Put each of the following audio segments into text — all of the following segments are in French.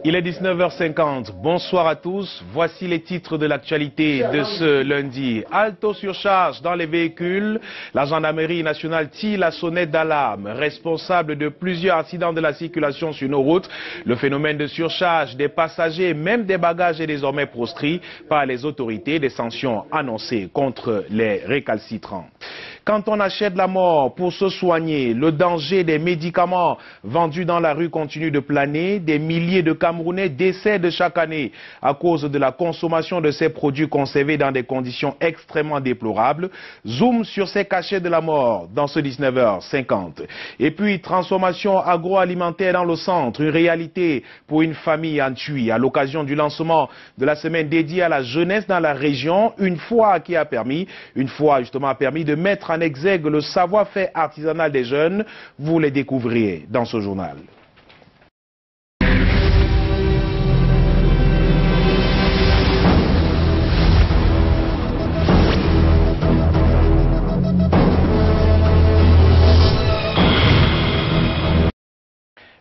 Il est 19h50. Bonsoir à tous. Voici les titres de l'actualité de ce lundi. Alto surcharge dans les véhicules. La gendarmerie nationale tire la sonnette d'alarme. Responsable de plusieurs accidents de la circulation sur nos routes. Le phénomène de surcharge des passagers, même des bagages, est désormais proscrit par les autorités. Des sanctions annoncées contre les récalcitrants. Quand on achète la mort pour se soigner, le danger des médicaments vendus dans la rue continue de planer. Des milliers de Camerounais décèdent chaque année à cause de la consommation de ces produits conservés dans des conditions extrêmement déplorables. Zoom sur ces cachets de la mort dans ce 19h50. Et puis, transformation agroalimentaire dans le centre, une réalité pour une famille en Tui à l'occasion du lancement de la semaine dédiée à la jeunesse dans la région. Une fois justement permis de mettre en exergue le savoir-faire artisanal des jeunes. Vous les découvrirez dans ce journal.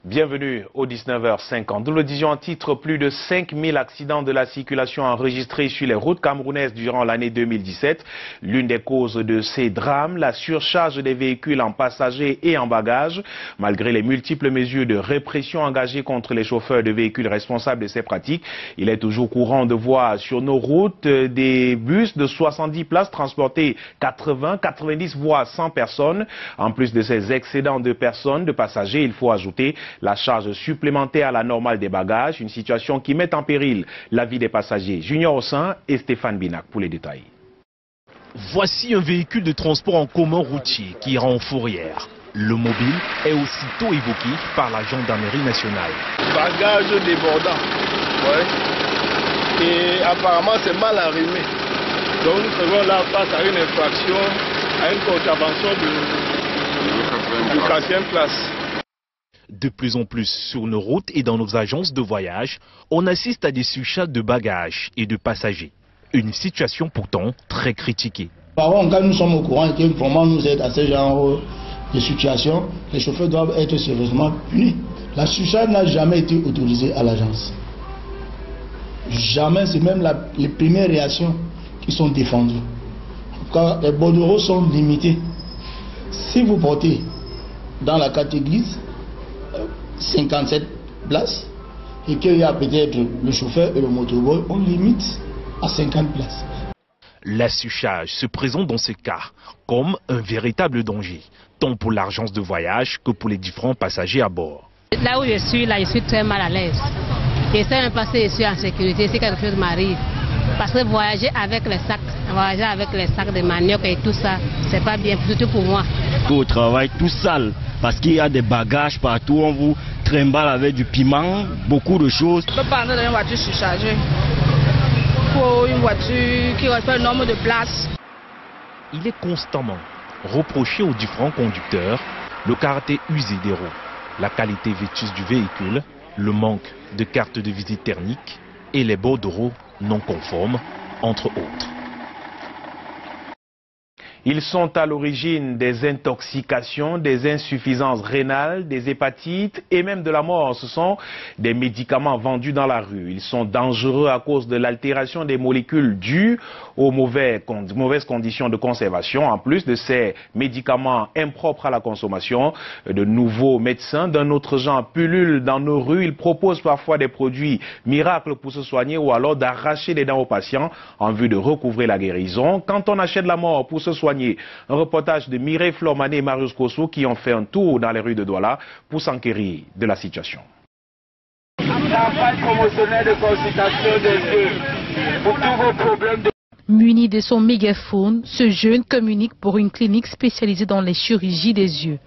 Bienvenue au 19h50. Nous le disions en titre, plus de 5000 accidents de la circulation enregistrés sur les routes camerounaises durant l'année 2017. L'une des causes de ces drames, la surcharge des véhicules en passagers et en bagages. Malgré les multiples mesures de répression engagées contre les chauffeurs de véhicules responsables de ces pratiques, il est toujours courant de voir sur nos routes des bus de 70 places transporter 80, 90 voire 100 personnes. En plus de ces excédents de personnes, de passagers, il faut ajouter la charge supplémentaire à la normale des bagages, une situation qui met en péril la vie des passagers. Junior Ossin et Stéphane Binac pour les détails. Voici un véhicule de transport en commun routier qui ira en fourrière. Le mobile est aussitôt évoqué par la gendarmerie nationale. Bagages débordants, ouais. Et apparemment c'est mal arrimé. Donc nous faisons là face à une infraction, à une contravention du 4e classe. De plus en plus sur nos routes et dans nos agences de voyage, on assiste à des surcharges de bagages et de passagers. Une situation pourtant très critiquée. Par contre, quand nous sommes au courant et que vraiment nous aide à ce genre de situation, les chauffeurs doivent être sérieusement punis. La surcharge n'a jamais été autorisée à l'agence. Jamais, c'est même les premières réactions qui sont défendues. Car les bordereaux sont limités. Si vous portez dans la catégorie 57 places et qu'il y a peut-être le chauffeur et le motoboy, on limite à 50 places. La surcharge se présente dans ce cas comme un véritable danger, tant pour l'agence de voyage que pour les différents passagers à bord. Là où je suis très mal à l'aise. J'essaie de passer ici en sécurité si quelque chose m'arrive. Parce que voyager avec les sacs de manioc et tout ça, c'est pas bien, surtout pour moi. Au travail tout sale, parce qu'il y a des bagages partout, on vous trimballe avec du piment, beaucoup de choses. On peut pas d'une voiture surchargée. Pour une voiture qui respecte le nombre de places. Il est constamment reproché aux différents conducteurs le caractère usé des roues, la qualité vétuste du véhicule, le manque de carte de visite thermique et les bordereaux non conformes, entre autres. Ils sont à l'origine des intoxications, des insuffisances rénales, des hépatites et même de la mort. Ce sont des médicaments vendus dans la rue. Ils sont dangereux à cause de l'altération des molécules dues aux mauvaises conditions de conservation. En plus de ces médicaments impropres à la consommation, de nouveaux médecins d'un autre genre pullulent dans nos rues. Ils proposent parfois des produits miracles pour se soigner ou alors d'arracher les dents aux patients en vue de recouvrer la guérison. Quand on achète la mort pour se soigner, un reportage de Mireille Flormané et Marius Kosso qui ont fait un tour dans les rues de Douala pour s'enquérir de la situation. Campagne promotionnelle de consultation des yeux pour tous vos problèmes de... Muni de son mégaphone, ce jeune communique pour une clinique spécialisée dans les chirurgies des yeux.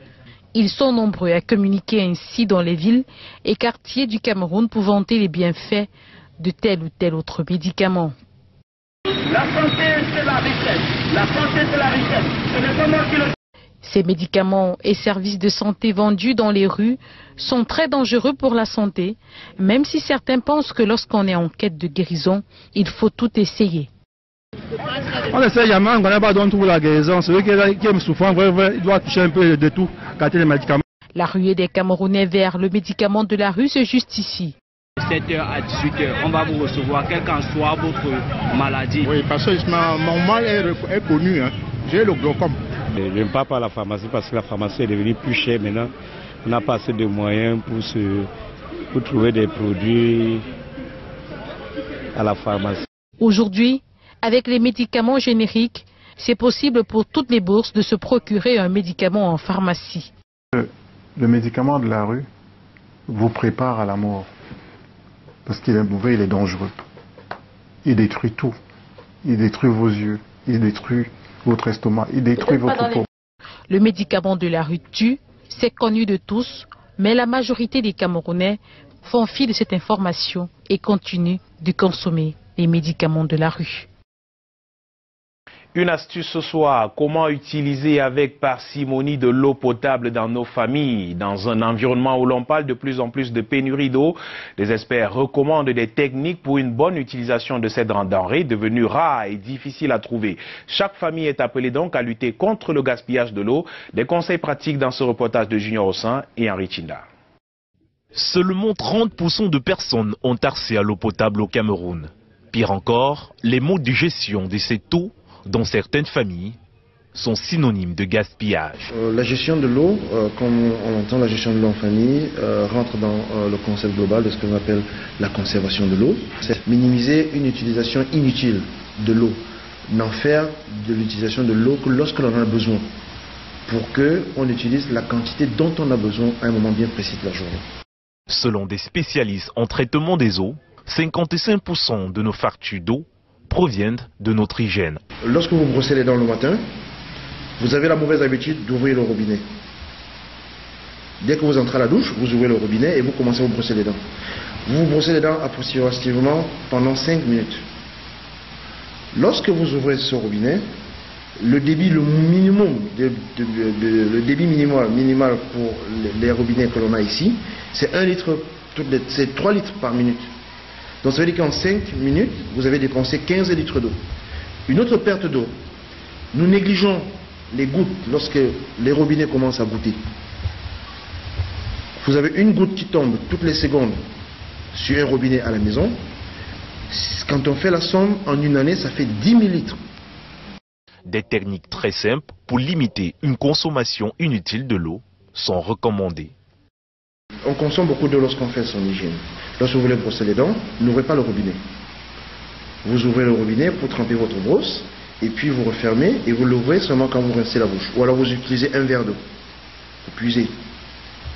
Ils sont nombreux à communiquer ainsi dans les villes et quartiers du Cameroun pour vanter les bienfaits de tel ou tel autre médicament. La santé, c'est la richesse. La santé, c'est la richesse. Ce n'est pas moi qui le... Ces médicaments et services de santé vendus dans les rues sont très dangereux pour la santé, même si certains pensent que lorsqu'on est en quête de guérison, il faut tout essayer. On essaie jamais, on ne connaît pas donc tout la guérison. Celui qui aime souffrant, il doit toucher un peu de tout, gâter les médicaments. La ruée des Camerounais vers le médicament de la rue se justifie. 7h à 18h, on va vous recevoir, quelle qu'en soit votre maladie. Oui, parce que mon mal est connu, hein. J'ai le glaucome. Je ne pars pas à la pharmacie parce que la pharmacie est devenue plus chère maintenant. On n'a pas assez de moyens pour trouver des produits à la pharmacie. Aujourd'hui, avec les médicaments génériques, c'est possible pour toutes les bourses de se procurer un médicament en pharmacie. Le médicament de la rue vous prépare à la mort. Parce qu'il est mauvais, il est dangereux. Il détruit tout. Il détruit vos yeux, il détruit votre estomac, il détruit votre peau. Le médicament de la rue tue, c'est connu de tous, mais la majorité des Camerounais font fi de cette information et continuent de consommer les médicaments de la rue. Une astuce ce soir, comment utiliser avec parcimonie de l'eau potable dans nos familles. Dans un environnement où l'on parle de plus en plus de pénurie d'eau, les experts recommandent des techniques pour une bonne utilisation de cette denrée devenue rare et difficile à trouver. Chaque famille est appelée donc à lutter contre le gaspillage de l'eau. Des conseils pratiques dans ce reportage de Junior Ossin et Henri Chinda. Seulement 30% de personnes ont accès à l'eau potable au Cameroun. Pire encore, les modes de gestion de cette eau dans certaines familles sont synonymes de gaspillage. La gestion de l'eau, comme on entend la gestion de l'eau en famille, rentre dans le concept global de ce que l'on appelle la conservation de l'eau. C'est minimiser une utilisation inutile de l'eau, n'en faire de l'utilisation de l'eau que lorsque l'on en a besoin, pour qu'on utilise la quantité dont on a besoin à un moment bien précis de la journée. Selon des spécialistes en traitement des eaux, 55% de nos factures d'eau proviennent de notre hygiène. Lorsque vous brossez les dents le matin, vous avez la mauvaise habitude d'ouvrir le robinet. Dès que vous entrez à la douche, vous ouvrez le robinet et vous commencez à vous brosser les dents. Vous vous brossez les dents approximativement pendant 5 minutes. Lorsque vous ouvrez ce robinet, le débit, le débit minimal pour les robinets que l'on a ici, c'est 1 litre, c'est 3 litres par minute. Donc ça veut dire qu'en 5 minutes, vous avez dépensé 15 litres d'eau. Une autre perte d'eau, nous négligeons les gouttes lorsque les robinets commencent à goutter. Vous avez une goutte qui tombe toutes les secondes sur un robinet à la maison. Quand on fait la somme, en une année, ça fait 10 000 litres. Des techniques très simples pour limiter une consommation inutile de l'eau sont recommandées. On consomme beaucoup d'eau lorsqu'on fait son hygiène. Lorsque vous voulez brosser les dents, n'ouvrez pas le robinet. Vous ouvrez le robinet pour tremper votre brosse, et puis vous refermez, et vous l'ouvrez seulement quand vous rincez la bouche. Ou alors vous utilisez un verre d'eau. Vous puisez.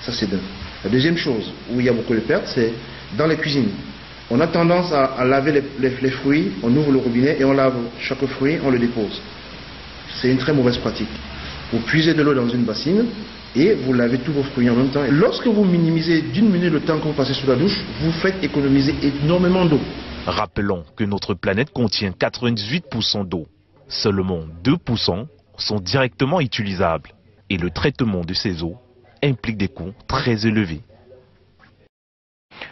Ça c'est d'un. La deuxième chose, où il y a beaucoup de pertes, c'est dans les cuisines. On a tendance à laver les fruits, on ouvre le robinet et on lave chaque fruit, on le dépose. C'est une très mauvaise pratique. Vous puisez de l'eau dans une bassine, et vous lavez tous vos fruits en même temps. Lorsque vous minimisez d'une minute le temps que vous passez sous la douche, vous faites économiser énormément d'eau. Rappelons que notre planète contient 98% d'eau. Seulement 2% sont directement utilisables. Et le traitement de ces eaux implique des coûts très élevés.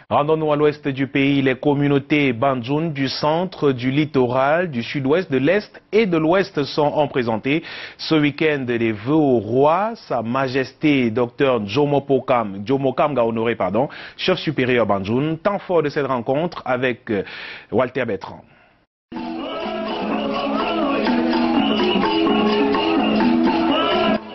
Rendons-nous à l'ouest du pays. Les communautés Bandjoun du centre, du littoral, du sud-ouest, de l'est et de l'ouest sont présentées. Ce week-end, les vœux au roi, Sa Majesté Dr Djomokam Gahonoré, chef supérieur Bandjoun. Temps fort de cette rencontre avec Walter Bertrand.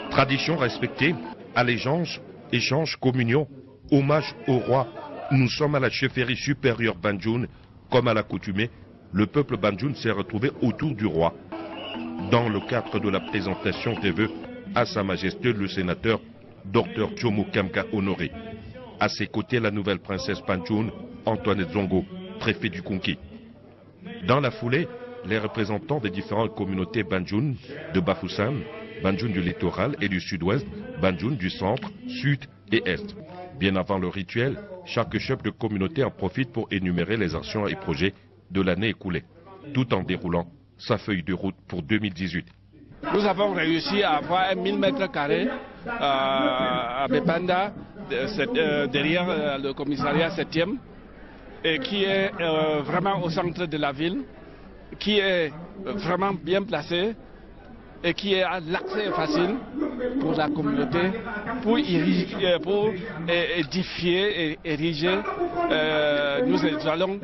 Tradition respectée, allégeance, échange, communion, hommage au roi. Nous sommes à la chefferie supérieure Bandjoun. Comme à l'accoutumée, le peuple Bandjoun s'est retrouvé autour du roi. Dans le cadre de la présentation des vœux à Sa Majesté le sénateur Dr Djomokam Gahonoré. À ses côtés, la nouvelle princesse Bandjoun, Antoinette Zongo, préfet du Conquis. Dans la foulée, les représentants des différentes communautés Bandjoun de Bafoussam, Bandjoun du littoral et du sud-ouest, Bandjoun du centre, sud et est. Bien avant le rituel, chaque chef de communauté en profite pour énumérer les actions et projets de l'année écoulée, tout en déroulant sa feuille de route pour 2018. Nous avons réussi à avoir 1000 mètres carrés à Bepanda, derrière le commissariat 7e, et qui est vraiment au centre de la ville, qui est vraiment bien placé. et qui est l'accès facile pour la communauté, pour édifier et ériger. Nous allons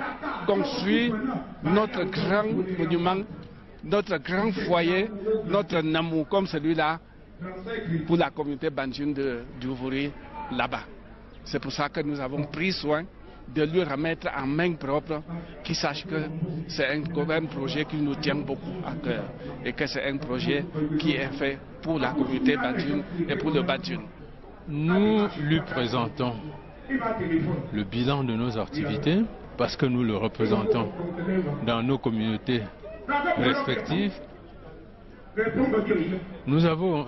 construire notre grand monument, notre grand foyer, notre namou comme celui-là pour la communauté bandjoun d'Ouvoury là-bas. C'est pour ça que nous avons pris soin de lui remettre en main propre, qu'il sache que c'est un projet qui nous tient beaucoup à cœur et que c'est un projet qui est fait pour la communauté bandjoun et pour le bandjoun. Nous lui présentons le bilan de nos activités parce que nous le représentons dans nos communautés respectives. Nous avons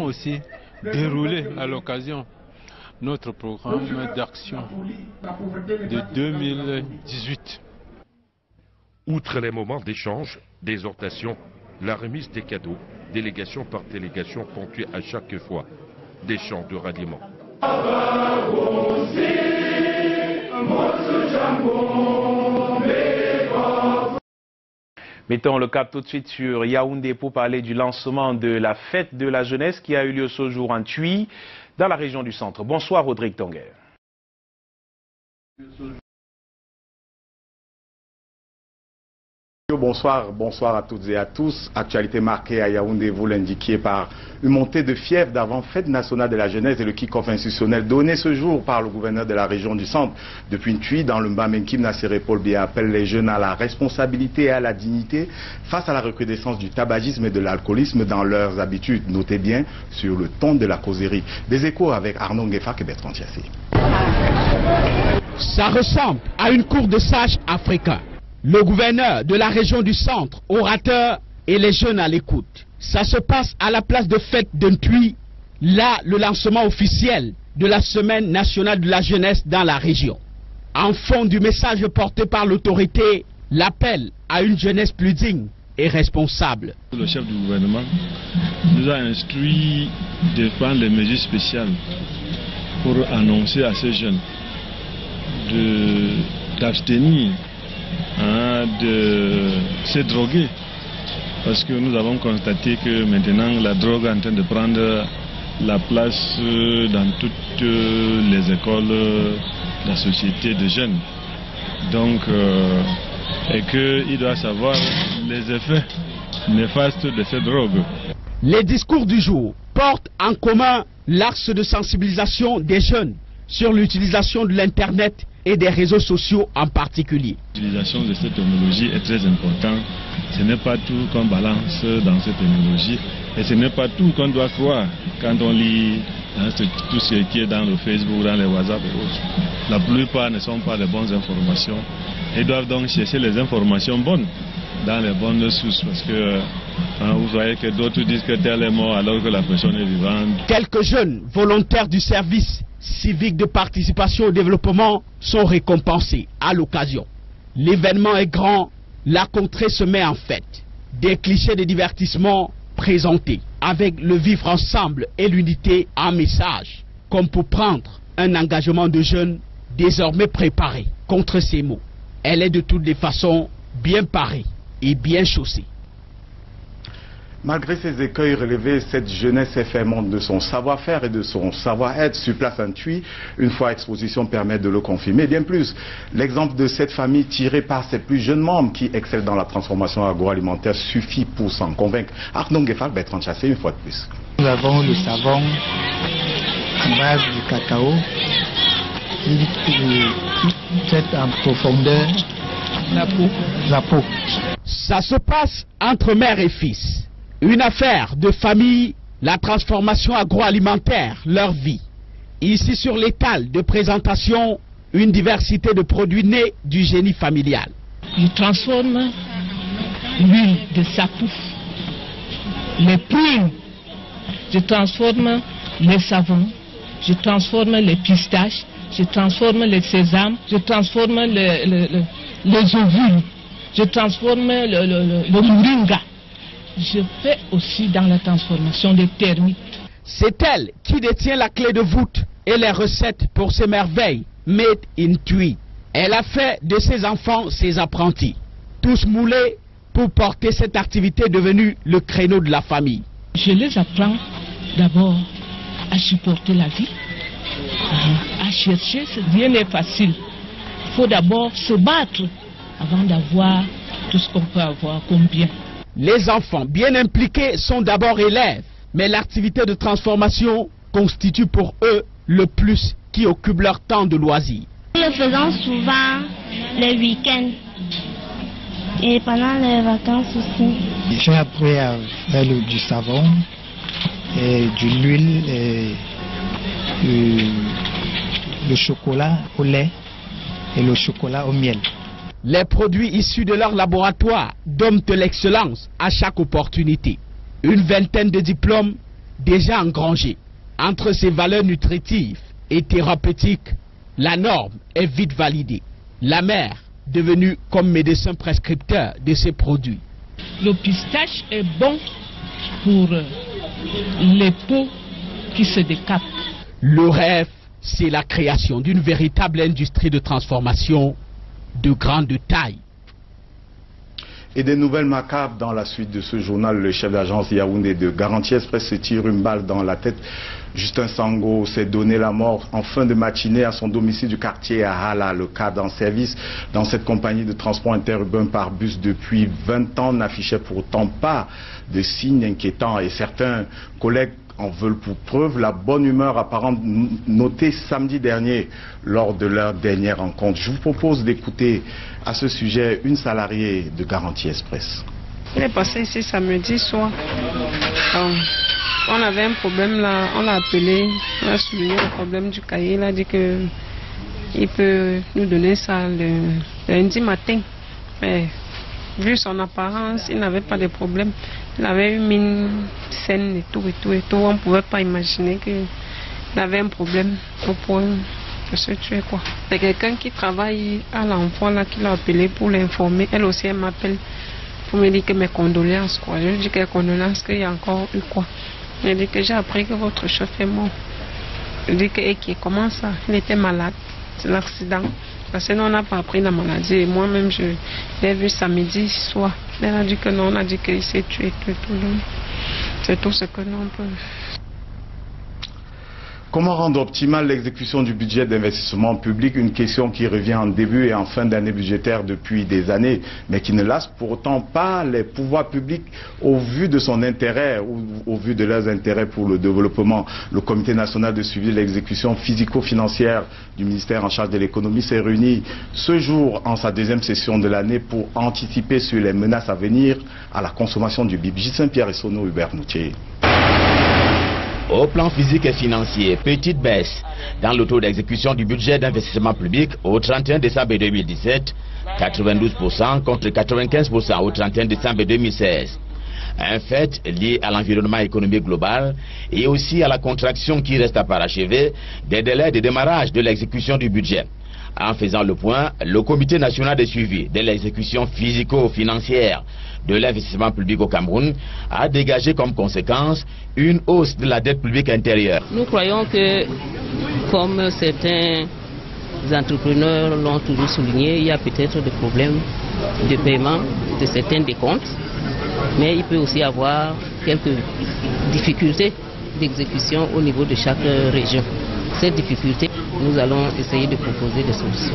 aussi déroulé à l'occasion notre programme d'action de 2018. Outre les moments d'échange, d'exhortation, la remise des cadeaux, délégation par délégation ponctuée à chaque fois des chants de ralliement. Mettons le cap tout de suite sur Yaoundé pour parler du lancement de la fête de la jeunesse qui a eu lieu ce jour en Tui, dans la région du centre. Bonsoir Rodrigue Tonguer. Bonsoir à toutes et à tous. Actualité marquée à Yaoundé, vous l'indiquiez, par une montée de fièvre d'avant fête nationale de la jeunesse et le kick-off institutionnel donné ce jour par le gouverneur de la région du centre. Depuis une Tui, dans le Mbamenkim, Nassere Paul Biya appelle les jeunes à la responsabilité et à la dignité face à la recrudescence du tabagisme et de l'alcoolisme dans leurs habitudes. Notez bien sur le ton de la causerie. Des échos avec Arnaud Nguefak et Bertrand Thiassé. Ça ressemble à une cour de sages africains. Le gouverneur de la région du centre, orateur, et les jeunes à l'écoute. Ça se passe à la place de fête d'Ntui, là le lancement officiel de la semaine nationale de la jeunesse dans la région. En fond du message porté par l'autorité, l'appel à une jeunesse plus digne et responsable. Le chef du gouvernement nous a instruit de prendre des mesures spéciales pour annoncer à ces jeunes d'abstenir de se droguer, parce que nous avons constaté que maintenant la drogue est en train de prendre la place dans toutes les écoles de la société de jeunes. Donc, et qu'il doit savoir les effets néfastes de cette drogue. Les discours du jour portent en commun l'axe de sensibilisation des jeunes sur l'utilisation de l'Internet et des réseaux sociaux en particulier. L'utilisation de cette technologie est très importante. Ce n'est pas tout qu'on balance dans cette technologie et ce n'est pas tout qu'on doit croire quand on lit tout ce qui est dans le Facebook, dans les WhatsApp et autres. La plupart ne sont pas de bonnes informations et doivent donc chercher les informations bonnes dans les bonnes sources, parce que vous voyez que d'autres disent que tel est mort alors que la personne est vivante. Quelques jeunes volontaires du service civique de participation au développement sont récompensés à l'occasion. L'événement est grand, la contrée se met en fête. Des clichés de divertissement présentés avec le vivre ensemble et l'unité en message, comme pour prendre un engagement de jeunes désormais préparé contre ces mots. Elle est de toutes les façons bien parée et bien chaussée. Malgré ces écueils relevés, cette jeunesse s'est fait montre de son savoir-faire et de son savoir-être sur place en Tui. Une fois exposition permet de le confirmer. Bien plus, l'exemple de cette famille tiré par ses plus jeunes membres qui excellent dans la transformation agroalimentaire suffit pour s'en convaincre. Arnaud Nguefak, Bertrand Thiassé, une fois de plus. Nous avons le savon à base du cacao qui traite en profondeur la peau. Ça se passe entre mère et fils. Une affaire de famille, la transformation agroalimentaire, leur vie. Ici sur l'étal de présentation, une diversité de produits nés du génie familial. Je transforme l'huile de sapouf, les plumes, je transforme les savons, je transforme les pistaches, je transforme les sésames, je transforme les ovules, je transforme le moringa. Je fais aussi dans la transformation des termites. C'est elle qui détient la clé de voûte et les recettes pour ces merveilles made in Tui. Elle a fait de ses enfants ses apprentis. Tous moulés pour porter cette activité devenue le créneau de la famille. Je les apprends d'abord à supporter la vie, à chercher, rien n'est facile. Il faut d'abord se battre avant d'avoir tout ce qu'on peut avoir comme bien. Les enfants bien impliqués sont d'abord élèves, mais l'activité de transformation constitue pour eux le plus qui occupe leur temps de loisir. Nous le faisons souvent les week-ends et pendant les vacances aussi. J'ai appris à faire du savon, et de l'huile, et le chocolat au lait et le chocolat au miel. Les produits issus de leur laboratoire donnent de l'excellence à chaque opportunité. Une vingtaine de diplômes déjà engrangés. Entre ces valeurs nutritives et thérapeutiques, la norme est vite validée. La mère devenue comme médecin prescripteur de ces produits. Le pistache est bon pour les peaux qui se décapent. Le rêve, c'est la création d'une véritable industrie de transformation de grande taille. Et des nouvelles macabres dans la suite de ce journal. Le chef d'agence Yaoundé de Garantie Express se tire une balle dans la tête. Justin Sango s'est donné la mort en fin de matinée à son domicile du quartier à Hala. Le cadre en service dans cette compagnie de transport interurbain par bus depuis 20 ans n'affichait pourtant pas de signes inquiétants. Et certains collègues en veulent pour preuve la bonne humeur apparente notée samedi dernier lors de leur dernière rencontre. Je vous propose d'écouter à ce sujet une salariée de Garantie Express. Il est passé ici samedi soir. On avait un problème là, on l'a appelé, on a souligné le problème du cahier, il a dit qu'il peut nous donner ça le lundi matin. Mais vu son apparence, il n'avait pas de problème. Il avait une mine saine et tout. On ne pouvait pas imaginer qu'il avait un problème au point de se tuer, quoi. C'est quelqu'un qui travaille à l'emploi là qui l'a appelé pour l'informer. Elle aussi, elle m'appelle pour me dire que mes condoléances, quoi. Je lui dis que les condoléances, qu'il y a encore eu quoi. Elle dit que j'ai appris que votre chef est mort. Je dis que comment ça? Il était malade. C'est l'accident. Parce que nous, on n'a pas appris la maladie. Et moi-même, je l'ai vu samedi soir. Elle a dit que non, on a dit qu'il s'est tué, tout. C'est tout ce que nous on peut. Comment rendre optimale l'exécution du budget d'investissement public? Une question qui revient en début et en fin d'année budgétaire depuis des années, mais qui ne lasse pourtant pas les pouvoirs publics au vu de son intérêt ou au vu de leurs intérêts pour le développement. Le Comité national de suivi de l'exécution physico-financière du ministère en charge de l'économie s'est réuni ce jour en sa deuxième session de l'année pour anticiper sur les menaces à venir à la consommation du BIP. Saint-Pierre et Sono Hubert Moutier. Au plan physique et financier, petite baisse dans le taux d'exécution du budget d'investissement public au 31 décembre 2017, 92% contre 95% au 31 décembre 2016. Un fait lié à l'environnement économique global et aussi à la contraction qui reste à parachever des délais de démarrage de l'exécution du budget. En faisant le point, le Comité national de suivi de l'exécution physico-financière de l'investissement public au Cameroun a dégagé comme conséquence une hausse de la dette publique intérieure. Nous croyons que, comme certains entrepreneurs l'ont toujours souligné, il y a peut-être des problèmes de paiement de certains décomptes, mais il peut aussi y avoir quelques difficultés d'exécution au niveau de chaque région. Cette difficulté, nous allons essayer de proposer des solutions.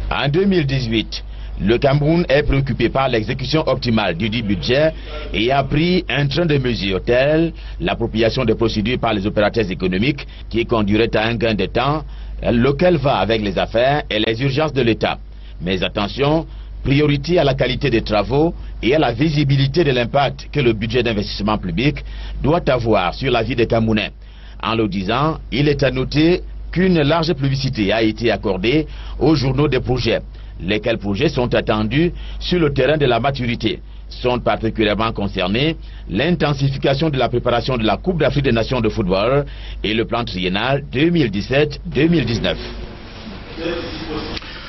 En 2018, le Cameroun est préoccupé par l'exécution optimale du dit budget et a pris un train de mesures telles l'appropriation des procédures par les opérateurs économiques qui conduirait à un gain de temps, lequel va avec les affaires et les urgences de l'État. Mais attention, priorité à la qualité des travaux et à la visibilité de l'impact que le budget d'investissement public doit avoir sur la vie des Camerounais. En le disant, il est à noter qu'une large publicité a été accordée aux journaux des projets. Lesquels projets sont attendus sur le terrain de la maturité. Sont particulièrement concernés l'intensification de la préparation de la Coupe d'Afrique des Nations de football et le plan triennal 2017-2019.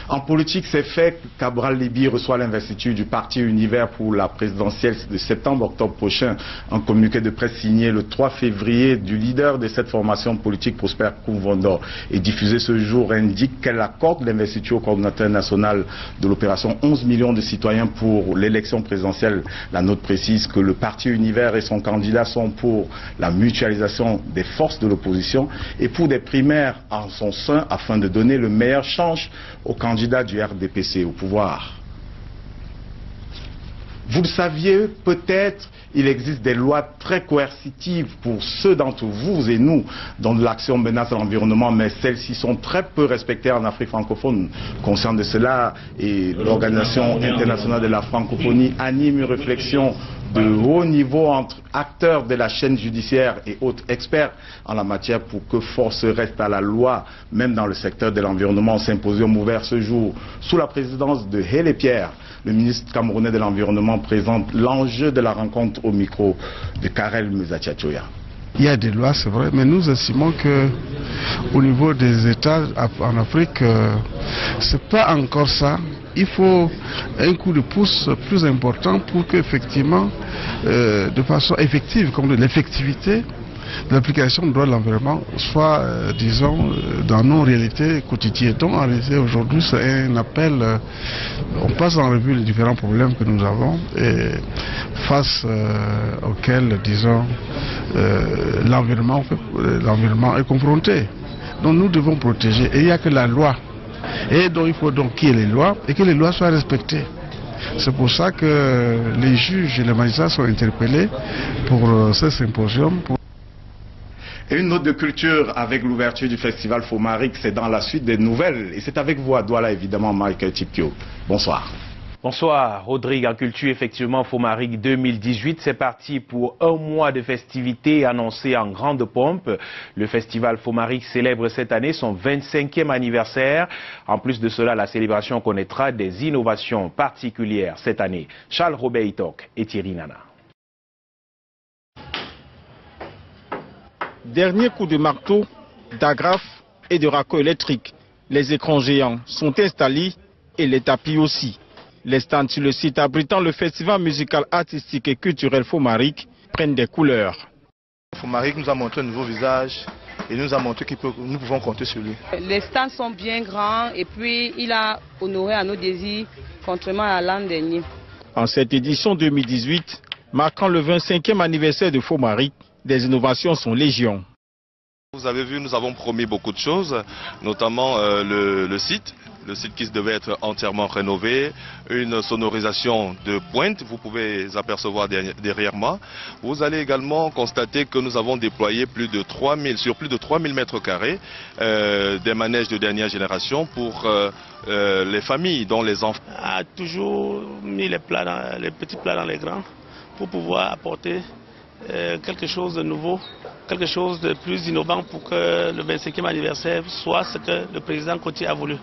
En politique, c'est fait. Cabral Libye reçoit l'investiture du parti Univers pour la présidentielle de septembre-octobre prochain. Un communiqué de presse signé le 3 février du leader de cette formation politique, Prosper Kouvondor, et diffusé ce jour, indique qu'elle accorde l'investiture au coordinateur national de l'opération 11 millions de citoyens pour l'élection présidentielle. La note précise que le parti Univers et son candidat sont pour la mutualisation des forces de l'opposition et pour des primaires en son sein afin de donner le meilleur change au candidat du RDPC au pouvoir. Vous le saviez peut-être, il existe des lois très coercitives pour ceux d'entre vous et nous dont l'action menace l'environnement, mais celles-ci sont très peu respectées en Afrique francophone. Conscient de cela, et l'Organisation internationale de la francophonie anime une réflexion de haut niveau entre acteurs de la chaîne judiciaire et autres experts en la matière pour que force reste à la loi, même dans le secteur de l'environnement. Symposium ouvert ce jour sous la présidence de Hélé Pierre. Le ministre camerounais de l'Environnement présente l'enjeu de la rencontre au micro de Karel Muzachachoya. Il y a des lois, c'est vrai, mais nous estimons que au niveau des États en Afrique, c'est pas encore ça. Il faut un coup de pouce plus important pour qu'effectivement, de façon effective, comme l'effectivité de l'application du droit de l'environnement soit, disons, dans nos réalités quotidiennes. Donc, en réalité, aujourd'hui, c'est un appel, on passe en revue les différents problèmes que nous avons et face auxquels, disons, l'environnement est confronté. Donc, nous devons protéger. Et il n'y a que la loi. Et donc, il faut donc qu'il y ait les lois et que les lois soient respectées. C'est pour ça que les juges et les magistrats sont interpellés pour ce symposium. Et une note de culture avec l'ouverture du festival Fomaric, c'est dans la suite des nouvelles. Et c'est avec vous à Douala, évidemment, Michael Tipkio. Bonsoir. Bonsoir, Rodrigue. En culture, effectivement, Fomaric 2018, c'est parti pour un mois de festivités annoncées en grande pompe. Le festival Fomaric célèbre cette année son 25e anniversaire. En plus de cela, la célébration connaîtra des innovations particulières cette année. Charles Robert Itok et Thierry Nana. Dernier coup de marteau, d'agrafe et de raccord électrique. Les écrans géants sont installés et les tapis aussi. Les stands sur le site abritant le festival musical, artistique et culturel Fomaric prennent des couleurs. Fomaric nous a montré un nouveau visage et nous a montré que nous pouvons compter sur lui. Les stands sont bien grands et puis il a honoré à nos désirs contrairement à l'an dernier. En cette édition 2018, marquant le 25e anniversaire de Fomaric, des innovations sont légion. Vous avez vu, nous avons promis beaucoup de choses, notamment le site qui devait être entièrement rénové, une sonorisation de pointe, vous pouvez apercevoir derrière moi. Vous allez également constater que nous avons déployé sur plus de 3000 mètres carrés des manèges de dernière génération pour les familles dont les enfants. On a toujours mis les petits plats dans les grands pour pouvoir apporter quelque chose de nouveau, quelque chose de plus innovant pour que le 25e anniversaire soit ce que le président Cotier a voulu.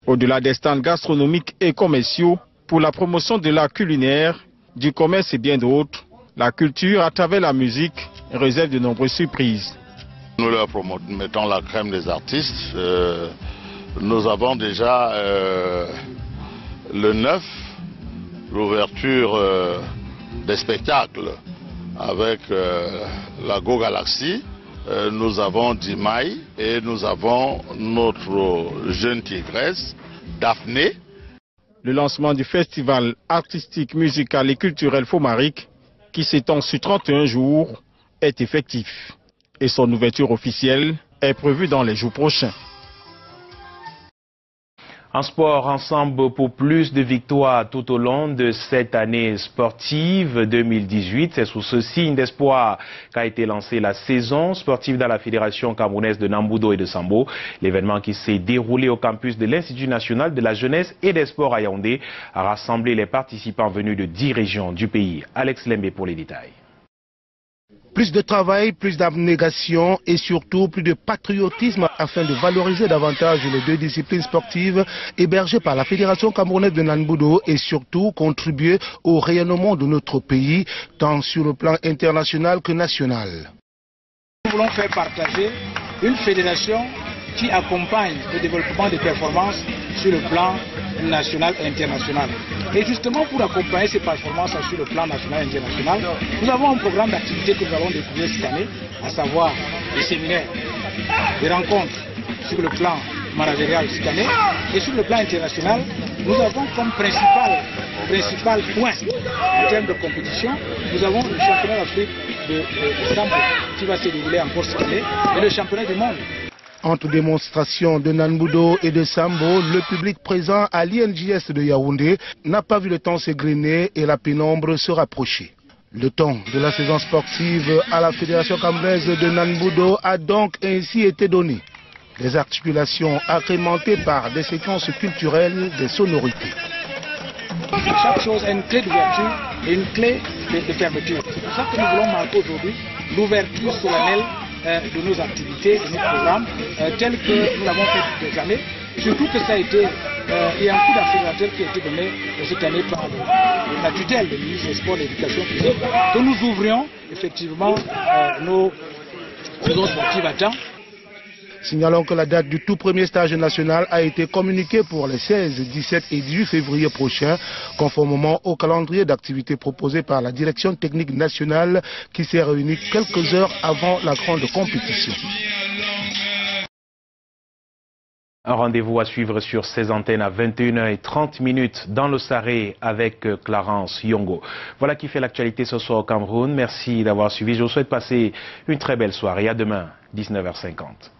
Au-delà des stands gastronomiques et commerciaux, pour la promotion de l'art culinaire, du commerce et bien d'autres, la culture à travers la musique réserve de nombreuses surprises. Nous leur mettons la crème des artistes. Nous avons déjà le 9, l'ouverture des spectacles avec la Go Galaxy. Nous avons Dimaï et nous avons notre jeune tigresse, Daphné. Le lancement du festival artistique, musical et culturel Fomaric, qui s'étend sur 31 jours, est effectif. Et son ouverture officielle est prévue dans les jours prochains. En sport, ensemble pour plus de victoires tout au long de cette année sportive 2018. C'est sous ce signe d'espoir qu'a été lancée la saison sportive dans la Fédération camerounaise de Nambudo et de Sambo. L'événement qui s'est déroulé au campus de l'Institut national de la jeunesse et des sports à Yaoundé a rassemblé les participants venus de 10 régions du pays. Alex Lembe pour les détails. Plus de travail, plus d'abnégation et surtout plus de patriotisme afin de valoriser davantage les deux disciplines sportives hébergées par la Fédération camerounaise de Nambudo et surtout contribuer au rayonnement de notre pays tant sur le plan international que national. Nous voulons faire partager une fédération qui accompagne le développement des performances sur le plan national et international. Et justement pour accompagner ces performances sur le plan national et international, nous avons un programme d'activité que nous allons découvrir cette année, à savoir des séminaires, des rencontres sur le plan managérial cette année, et sur le plan international, nous avons comme principal point en termes de compétition, nous avons le championnat d'Afrique de Sambo qui va se dérouler encore cette année, et le championnat du monde. Entre démonstrations de Nanbudo et de Sambo, le public présent à l'INJS de Yaoundé n'a pas vu le temps s'égrener et la pénombre se rapprocher. Le temps de la saison sportive à la Fédération camerounaise de Nanbudo a donc ainsi été donné. Des articulations agrémentées par des séquences culturelles, des sonorités. Chaque chose a une clé d'ouverture et une clé de fermeture. C'est pour ça que nous voulons marquer aujourd'hui l'ouverture solennelle de nos activités, de nos programmes, tels que nous l'avons fait des années. Surtout que ça a été, il y a un coup d'accélérateur qui a été donné cette année par la tutelle du ministre des Sports et de l'Éducation physique, que nous ouvrions effectivement nos saisons sportives à temps. Signalons que la date du tout premier stage national a été communiquée pour les 16, 17 et 18 février prochains, conformément au calendrier d'activités proposé par la direction technique nationale qui s'est réunie quelques heures avant la grande compétition. Un rendez-vous à suivre sur ces antennes à 21h30 dans le Saré avec Clarence Yongo. Voilà qui fait l'actualité ce soir au Cameroun. Merci d'avoir suivi. Je vous souhaite passer une très belle soirée. À demain, 19h50.